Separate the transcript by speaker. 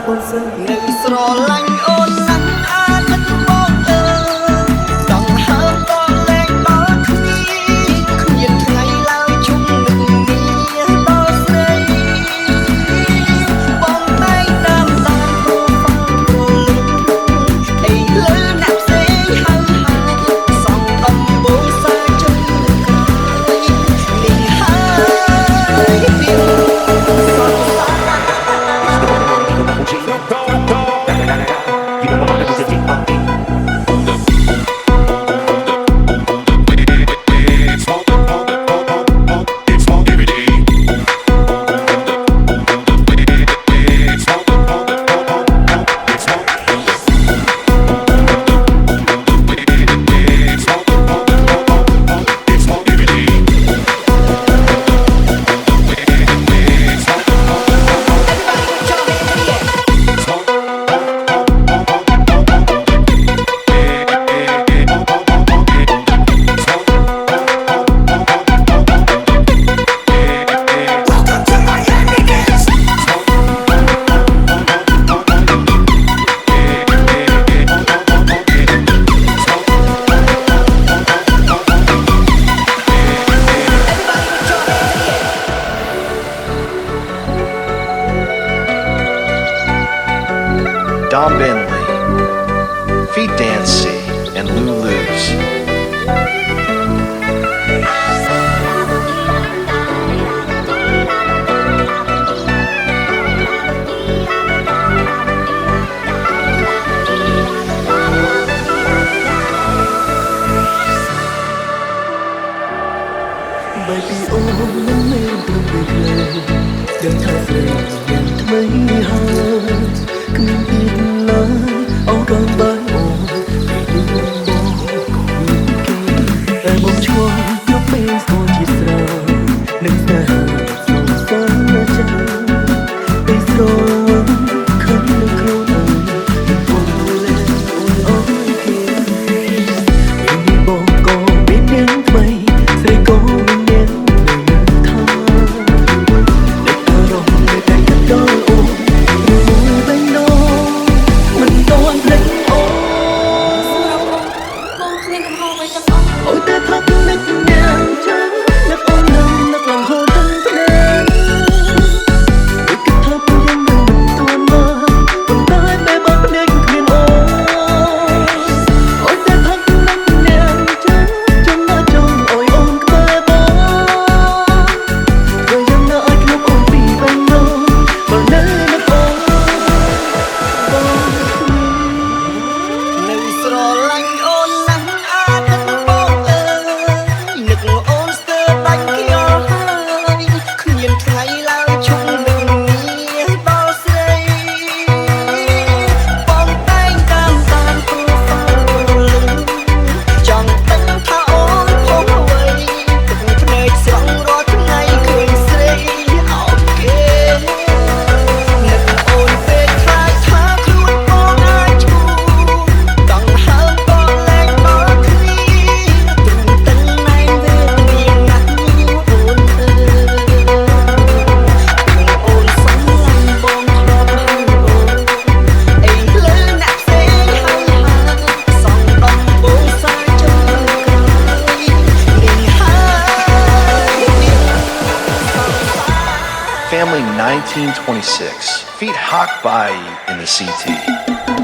Speaker 1: អូនសិន
Speaker 2: នៅស្រឡាញ់អូនណាស់អាណិតបងអើយចង់ហើមក៏លែងដល់គ្នាគ្មានថ្ងៃឡើយជុំនឹងមាដល់ស្រីបងតែងតាមដានព្រោះបងព្រលឹងអីលើអ្នកផ្សេងហៅសងដំបងសាជើងក្រោយនេះហើយវាសងសា
Speaker 3: You know what I'm saying? Dom Bentley, Feet Dancy, and Lulu's.
Speaker 1: Baby, oh, mình mê từng việc lời đừng thay về đừng mấy hơi cứ tin lời âu đón bay ôm vì đừng bỏ em mong cho giúp mình thôi chỉ sợ đừng ta dòng sáng chân bây giờ khấn được khôn đừng buồn lên ôi kia mình đi bỏ có biết những mây sẽ có ôi ta thắc mắc nàng chắc nắp ôm lòng nắp lòng hồ thân thế để kết thúc những điều mình tuôn mơ còn tới bé bóng đến miền ôi ta thắc mắc nàng chắc trong nó trong ôi ôm cơ bó rồi dòng nó ôi lúc ôm vì bên nhau và nơi nó ôm
Speaker 2: នៅស្រឡាញ់អូនណាស់អាណិតបងអើយនឹកអូនស្ទើរដាច់ខ្យល់ហើយគ្មានថ្ងៃឡើយជុំនឹងមាដល់ស្រីបងតែងតាមដានព្រោះបងព្រលឹងចង់ដឹងថាអូនខុសអ្វីទឹកភ្នែកស្រង់រាល់ថ្ងៃឃើញស្រីអោបគេនឹកអូនពេកខ្លាចថាខ្លួនបងអាចឈួរ ដង្ហើមក៏លែងដល់គ្នាទ្រឹងទឹកណែនវេទនាណាស់អូនអើយអូនសំឡាញ់បងធ្លាប់ហើយអូនអីលើអ្នកផ្សេងហើយសងដំបងសាជើងក្រោយនេះហើយ
Speaker 3: Family 1926, Feet Hawk by in the CT.